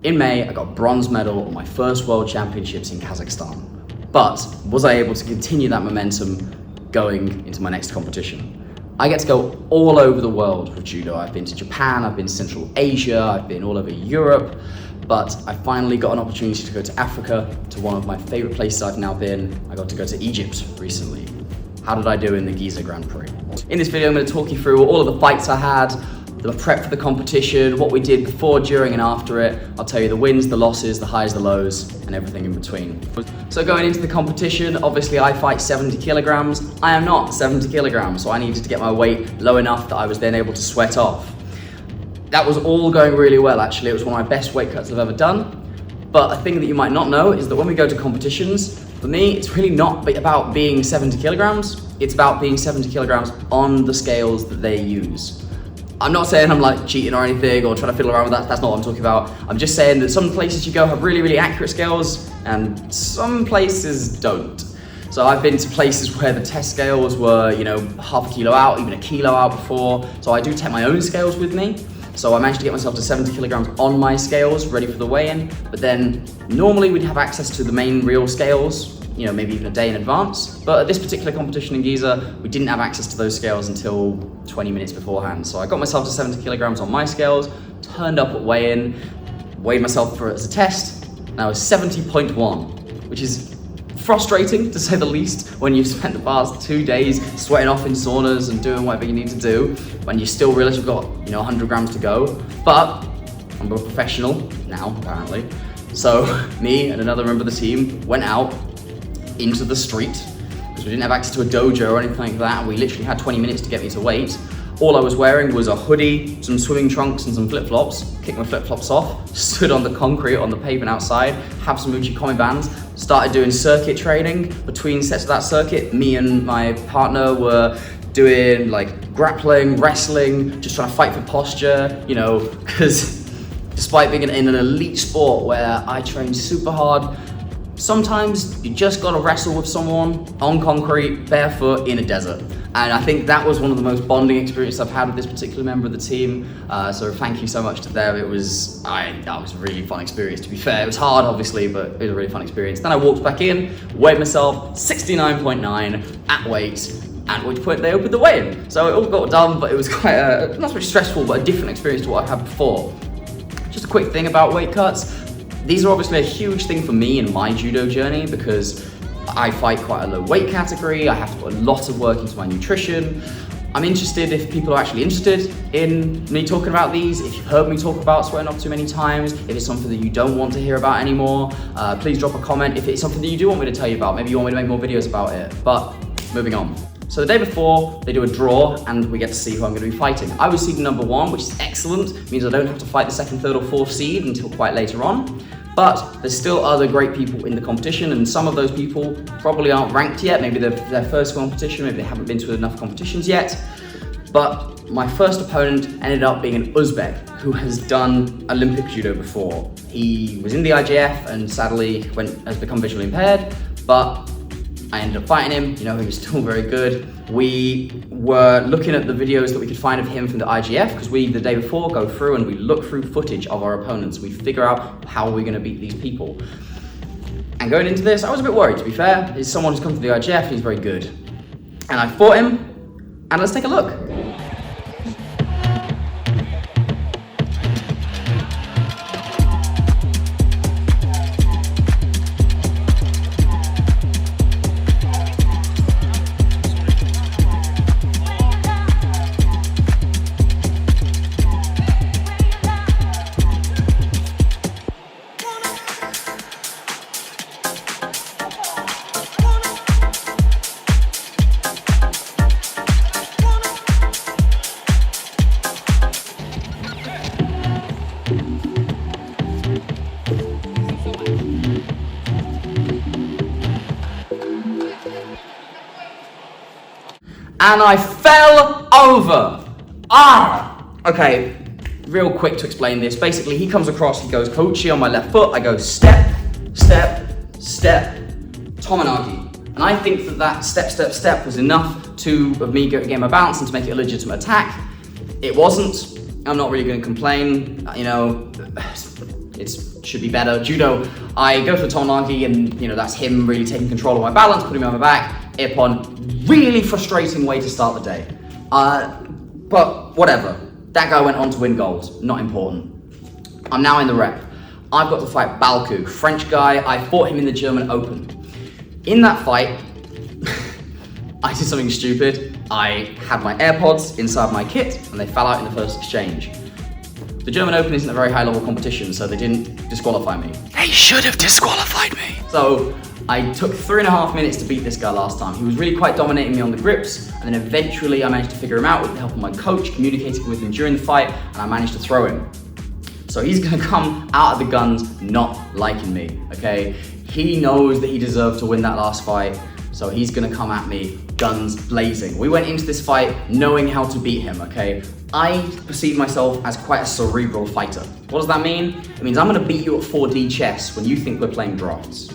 In May, I got a bronze medal at my first World Championships in Kazakhstan. But was I able to continue that momentum going into my next competition? I get to go all over the world with judo. I've been to Japan, I've been to Central Asia, I've been all over Europe, but I finally got an opportunity to go to Africa, to one of my favorite places I've now been. I got to go to Egypt recently. How did I do in the Giza Grand Prix? In this video, I'm going to talk you through all of the fights I had, the prep for the competition, what we did before, during and after it. I'll tell you the wins, the losses, the highs, the lows, and everything in between. So going into the competition, obviously I fight 70 kilograms. I am not 70 kilograms, so I needed to get my weight low enough that I was then able to sweat off. That was all going really well, actually. It was one of my best weight cuts I've ever done. But a thing that you might not know is that when we go to competitions, for me, it's really not about being 70 kilograms. It's about being 70 kilograms on the scales that they use. I'm not saying I'm like cheating or anything or trying to fiddle around with that. That's not what I'm talking about. I'm just saying that some places you go have really, really accurate scales and some places don't. So I've been to places where the test scales were, half a kilo out, even a kilo out before. So I do take my own scales with me. So I managed to get myself to 70 kilograms on my scales, ready for the weigh-in. But then normally we'd have access to the main real scales, maybe even a day in advance. But at this particular competition in Giza, we didn't have access to those scales until 20 minutes beforehand. So I got myself to 70 kilograms on my scales, turned up at weigh-in, weighed myself for it as a test, and I was 70.1, which is frustrating to say the least when you've spent the past 2 days sweating off in saunas and doing whatever you need to do, when you still realize you've got 100 grams to go. But I'm a professional now, apparently. So me and another member of the team went out into the street because we didn't have access to a dojo or anything like that. We literally had 20 minutes to get me to weight. All I was wearing was a hoodie, some swimming trunks and some flip-flops. Kicked my flip-flops off, stood on the concrete on the pavement outside, have some Uchikomi bands, started doing circuit training. Between sets of that circuit, me and my partner were doing like grappling, wrestling, just trying to fight for posture, because despite being in an elite sport where I train super hard, sometimes you just gotta wrestle with someone on concrete, barefoot, in a desert. And I think that was one of the most bonding experiences I've had with this particular member of the team. So thank you so much to them. That was a really fun experience, to be fair. It was hard, obviously, but it was a really fun experience. Then I walked back in, weighed myself 69.9 at weight, at which point they opened the weigh-in. So it all got done, but it was quite not so much stressful, but a different experience to what I've had before. Just a quick thing about weight cuts. These are obviously a huge thing for me in my judo journey because I fight quite a low weight category. I have to put a lot of work into my nutrition. I'm interested if people are actually interested in me talking about these. If you've heard me talk about sweating off too many times, if it's something that you don't want to hear about anymore, please drop a comment. If it's something that you do want me to tell you about, maybe you want me to make more videos about it. But moving on. So the day before, they do a draw and we get to see who I'm going to be fighting. I was seed number 1, which is excellent. It means I don't have to fight the 2nd, 3rd or 4th seed until quite later on. But there's still other great people in the competition, and some of those people probably aren't ranked yet. Maybe they're their first competition, maybe they haven't been to enough competitions yet. But my first opponent ended up being an Uzbek who has done Olympic judo before. He was in the IJF and sadly has become visually impaired, but I ended up fighting him. He was still very good. We were looking at the videos that we could find of him from the IGF because we, the day before, go through and we look through footage of our opponents. We figure out how we're going to beat these people. And going into this, I was a bit worried, to be fair. He's someone who's come to the IGF, he's very good. And I fought him, and let's take a look. And I fell over. Okay, real quick to explain this. Basically, he comes across, he goes kochi on my left foot. I go step, step, step, tomonagi. And I think that step, step, step was enough of me getting my balance and to make it a legitimate attack. It wasn't. I'm not really going to complain. it should be better. Judo, I go for the Tonagi, and that's him really taking control of my balance, putting me on my back. Ippon, really frustrating way to start the day. But whatever. That guy went on to win gold. Not important. I'm now in the rep. I've got to fight Balku, French guy. I fought him in the German Open. In that fight, I did something stupid. I had my AirPods inside my kit and they fell out in the first exchange. The German Open isn't a very high level competition, so they didn't disqualify me. They should have disqualified me. So I took 3.5 minutes to beat this guy last time. He was really quite dominating me on the grips, and then eventually I managed to figure him out with the help of my coach, communicating with him during the fight, and I managed to throw him. So he's gonna come out of the guns not liking me, okay? He knows that he deserved to win that last fight, so he's gonna come at me, guns blazing. We went into this fight knowing how to beat him, okay? I perceive myself as quite a cerebral fighter. What does that mean? It means I'm gonna beat you at 4D chess when you think we're playing drafts.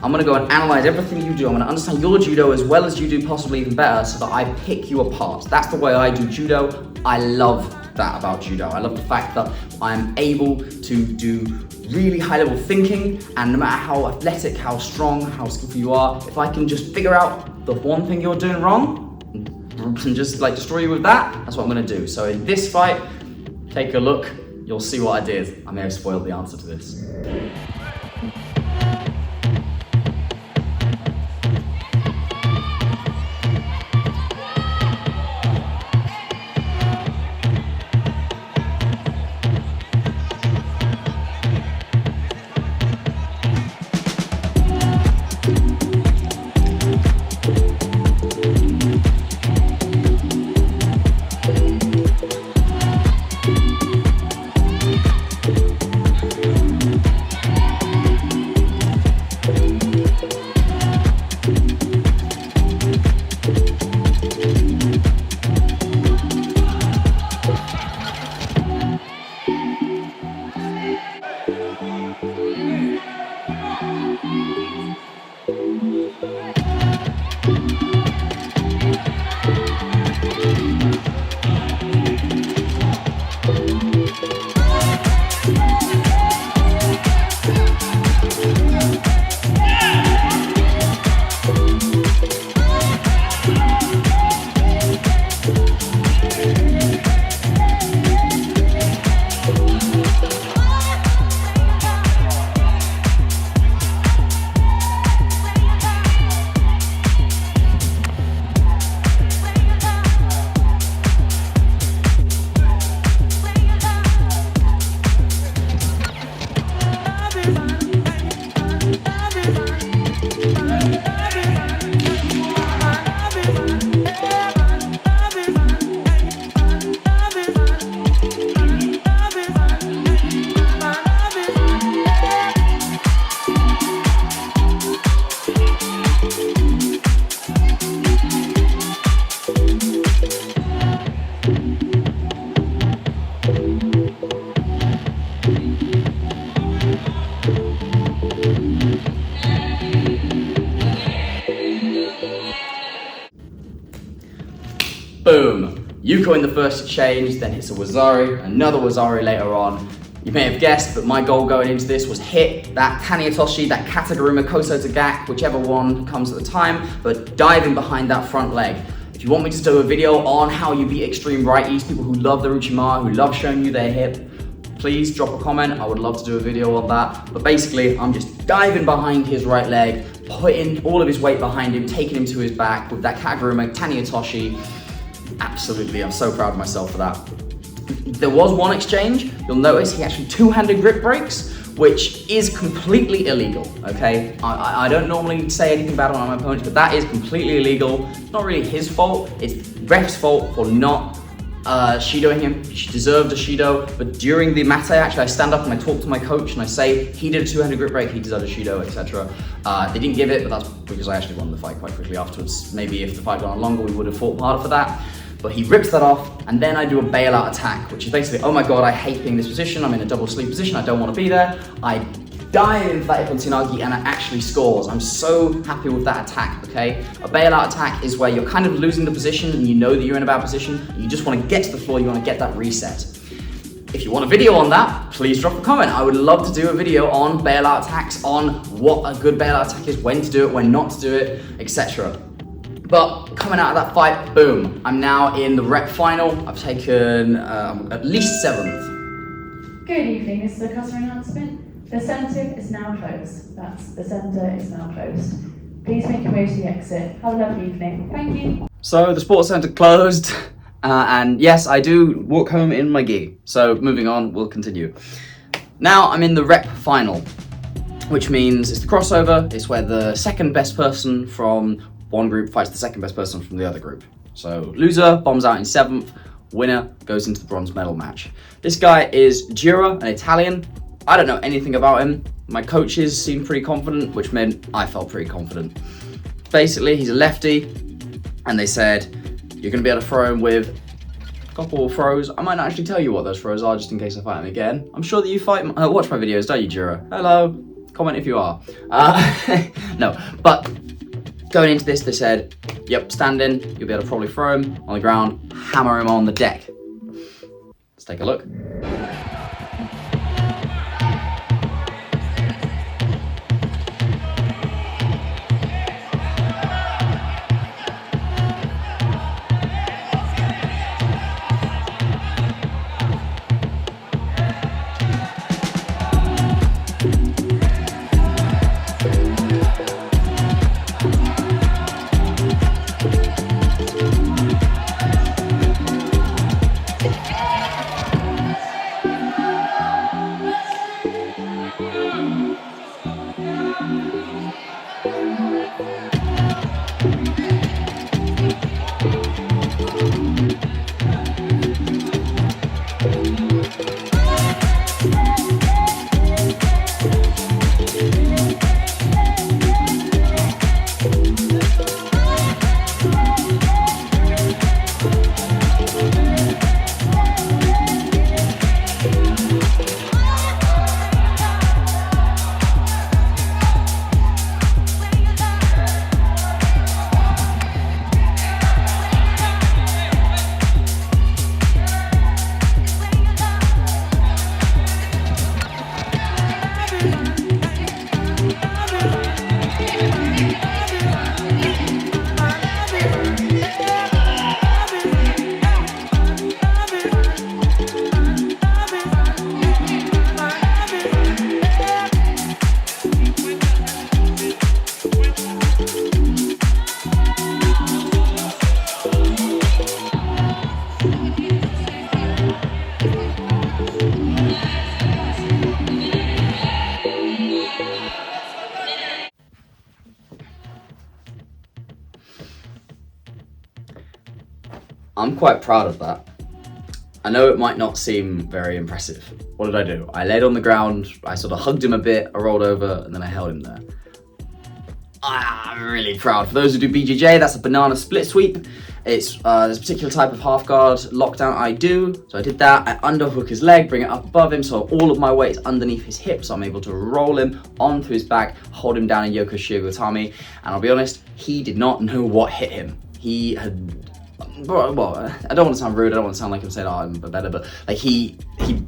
I'm gonna go and analyze everything you do. I'm gonna understand your judo as well as you do, possibly even better, so that I pick you apart. That's the way I do judo. I love that about judo. I love the fact that I'm able to do really high level thinking, and no matter how athletic, how strong, how skillful you are, if I can just figure out the one thing you're doing wrong and just destroy you with that, that's what I'm gonna do. So in this fight, take a look, you'll see what I did. I may have spoiled the answer to this. Boom. Yuko in the first exchange, then hits a Wazari, another Wazari later on. You may have guessed, but my goal going into this was hit that Taniatoshi, that Kataguruma Koso to Gak, whichever one comes at the time, but diving behind that front leg. If you want me to do a video on how you beat extreme righties, people who love the Uchimara, who love showing you their hip, please drop a comment. I would love to do a video on that. But basically, I'm just diving behind his right leg, putting all of his weight behind him, taking him to his back with that Kataguruma Taniatoshi. Absolutely, I'm so proud of myself for that. There was one exchange, you'll notice he actually two-handed grip breaks, which is completely illegal, okay? I don't normally say anything bad on my opponents, but that is completely illegal. It's not really his fault, it's ref's fault for not shidoing him. He deserved a shido, but during the mate, actually, I stand up and I talk to my coach and I say, he did a two-handed grip break, he deserved a shido, etc. They didn't give it, but that's because I actually won the fight quite quickly afterwards. Maybe if the fight got on longer, we would have fought harder for that. But he rips that off, and then I do a bailout attack, which is basically, oh my god, I hate being in this position, I'm in a double sleep position, I don't want to be there. I dive into that Ippon Tsunagi and it actually scores. I'm so happy with that attack, okay? A bailout attack is where you're kind of losing the position and you know that you're in a bad position, and you just want to get to the floor, you want to get that reset. If you want a video on that, please drop a comment. I would love to do a video on bailout attacks, on what a good bailout attack is, when to do it, when not to do it, etc. But coming out of that fight, boom, I'm now in the rep final. I've taken at least 7th. Good evening, this is a customer announcement. The centre is now closed. The centre is now closed. Please make your way to the exit. Have a lovely evening. Thank you. So the sports centre closed, and yes, I do walk home in my gi. So moving on, we'll continue. Now I'm in the rep final, which means it's the crossover. It's where the second best person from one group fights the second best person from the other group. So loser bombs out in 7th, winner goes into the bronze medal match. This guy is Giza, an Italian. I don't know anything about him. My coaches seemed pretty confident, which meant I felt pretty confident. Basically, he's a lefty, and they said, you're gonna be able to throw him with a couple of throws. I might not actually tell you what those throws are, just in case I fight him again. I'm sure that you watch my videos, don't you, Giza? Hello, comment if you are. No, but going into this, they said, yep, stand in, you'll be able to probably throw him on the ground, hammer him on the deck. Let's take a look. I'm quite proud of that. I know it might not seem very impressive. What did I do? I laid on the ground, I sort of hugged him a bit, I rolled over, and then I held him there. I'm really proud. For those who do BJJ, that's a banana split sweep. It's there's a particular type of half guard lockdown I do. So I did that, I underhook his leg, bring it up above him, so all of my weight is underneath his hips. So I'm able to roll him onto his back, hold him down in Yoko Shiogotami. And I'll be honest, he did not know what hit him. He had, well, I don't want to sound rude, I don't want to sound like I'm saying, oh, I'm better, but like he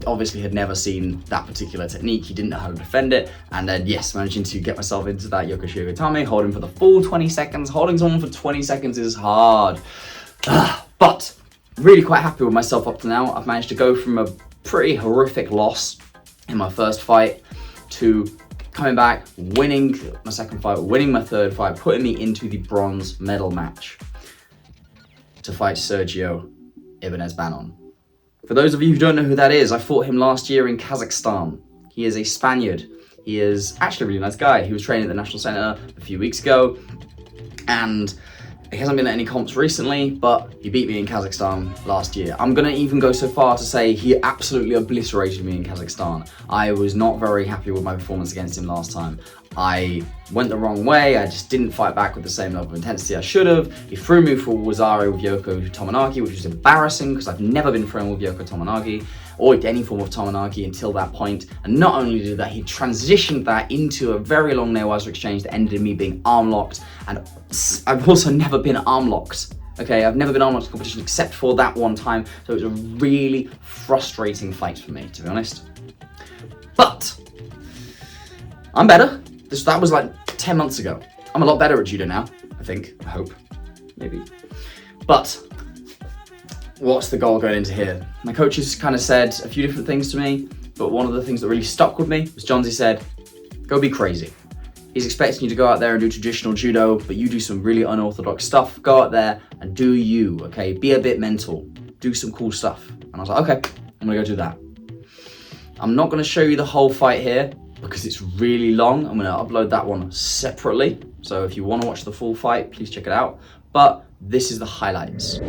obviously had never seen that particular technique, he didn't know how to defend it, and then yes, managing to get myself into that Yoko Shiogotami, holding for the full 20 seconds, holding someone for 20 seconds is hard. But really quite happy with myself up to now. I've managed to go from a pretty horrific loss in my first fight to coming back, winning my second fight, winning my third fight, putting me into the bronze medal match to fight Sergio Ibanez Banon. For those of you who don't know who that is, I fought him last year in Kazakhstan. He is a Spaniard. He is actually a really nice guy. He was training at the National Centre a few weeks ago, and he hasn't been at any comps recently, but he beat me in Kazakhstan last year. I'm gonna even go so far to say he absolutely obliterated me in Kazakhstan. I was not very happy with my performance against him last time. I went the wrong way, I just didn't fight back with the same level of intensity I should have. He threw me for Wazari with Yoko Tomonagi, which was embarrassing because I've never been thrown with Yoko Tomonagi or any form of Tomonagi until that point. And not only did that, he transitioned that into a very long nail exchange that ended in me being arm locked. And I've also never been arm locked Okay, I've never been on much competition except for that one time, so it was a really frustrating fight for me, to be honest. But I'm better. That was like 10 months ago. I'm a lot better at judo now, I think, I hope, maybe. But what's the goal going into here? My coaches kind of said a few different things to me, but one of the things that really stuck with me was Johnsy said, go be crazy. He's expecting you to go out there and do traditional judo, but you do some really unorthodox stuff. Go out there and do you, okay? Be a bit mental. Do some cool stuff. And I was like, okay, I'm gonna go do that. I'm not gonna show you the whole fight here because it's really long. I'm gonna upload that one separately. So if you wanna watch the full fight, please check it out. But this is the highlights.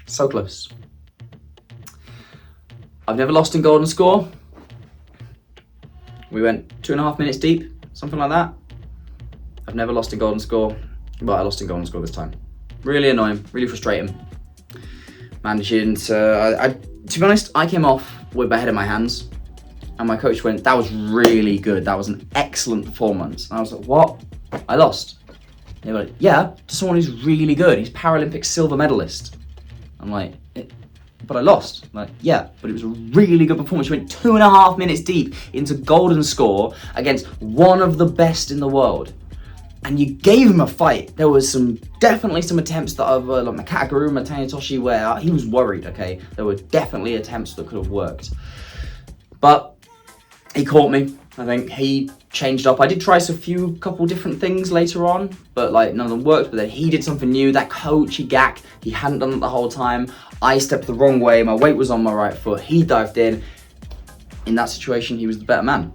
So close. I've never lost in golden score. We went 2.5 minutes deep, something like that. I've never lost in golden score, but I lost in golden score this time. Really annoying, really frustrating. Managing to, to be honest, I came off with my head in my hands. And my coach went, that was really good. That was an excellent performance. And I was like, what? I lost. They were like, yeah, to someone who's really good. He's Paralympic silver medalist. I'm like, but I lost. I'm like, yeah, but it was a really good performance. You went 2.5 minutes deep into golden score against one of the best in the world. And you gave him a fight. There was definitely some attempts that of like Makaguru, Matane where he was worried, okay? There were definitely attempts that could have worked. But he caught me. I think he changed up. I did try a couple different things later on, but like none of them worked. But then he did something new. That coach, he hadn't done it the whole time. I stepped the wrong way. My weight was on my right foot. He dived in. In that situation, he was the better man.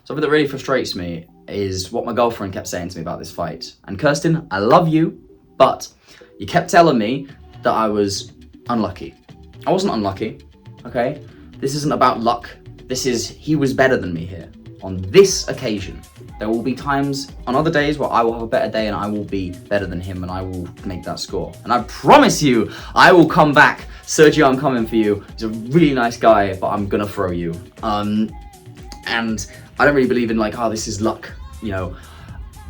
Something that really frustrates me is what my girlfriend kept saying to me about this fight. And Kirsten, I love you, but you kept telling me that I was unlucky. I wasn't unlucky, okay? This isn't about luck. He was better than me here. On this occasion, there will be times on other days where I will have a better day and I will be better than him and I will make that score. And I promise you, I will come back. Sergio, I'm coming for you. He's a really nice guy, but I'm gonna throw you. And I don't really believe in like, oh, this is luck. You know,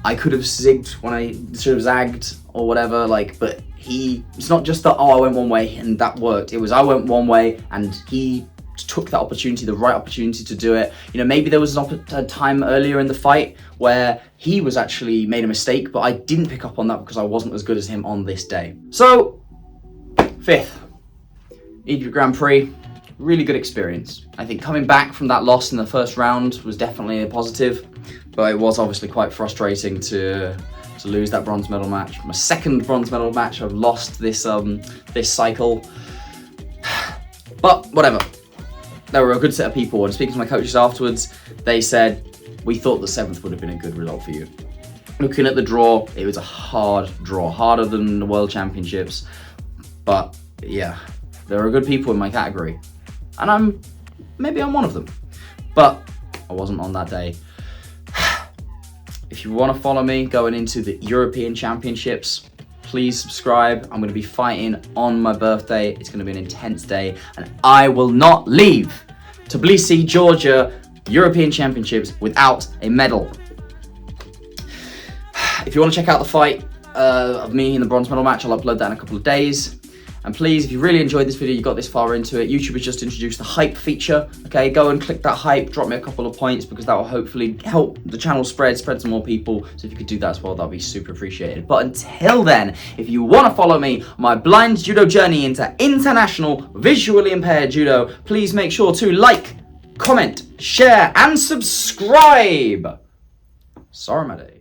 I could have zigged when I should have zagged or whatever, like, but it's not just that, oh, I went one way and that worked. It was, I went one way and he took that opportunity, the right opportunity to do it. You know, maybe there was a time earlier in the fight where he was actually made a mistake, but I didn't pick up on that because I wasn't as good as him on this day. So, 5th, Egypt Grand Prix, really good experience. I think coming back from that loss in the first round was definitely a positive, but it was obviously quite frustrating to lose that bronze medal match. My second bronze medal match I've lost this cycle, but whatever. They were a good set of people, and speaking to my coaches afterwards, they said, we thought the 7th would have been a good result for you. Looking at the draw, it was a hard draw, harder than the World Championships, but yeah, there are good people in my category, and maybe I'm one of them, but I wasn't on that day. If you want to follow me going into the European Championships, please subscribe. I'm going to be fighting on my birthday. It's going to be an intense day, and I will not leave Tbilisi, Georgia, European Championships without a medal. If you want to check out the fight of me in the bronze medal match, I'll upload that in a couple of days. And please, if you really enjoyed this video, you got this far into it, YouTube has just introduced the hype feature. Okay, go and click that hype, drop me a couple of points because that will hopefully help the channel spread to more people. So if you could do that as well, that'd be super appreciated. But until then, if you want to follow me on my blind judo journey into international visually impaired judo, please make sure to like, comment, share, and subscribe. Sorry, my day.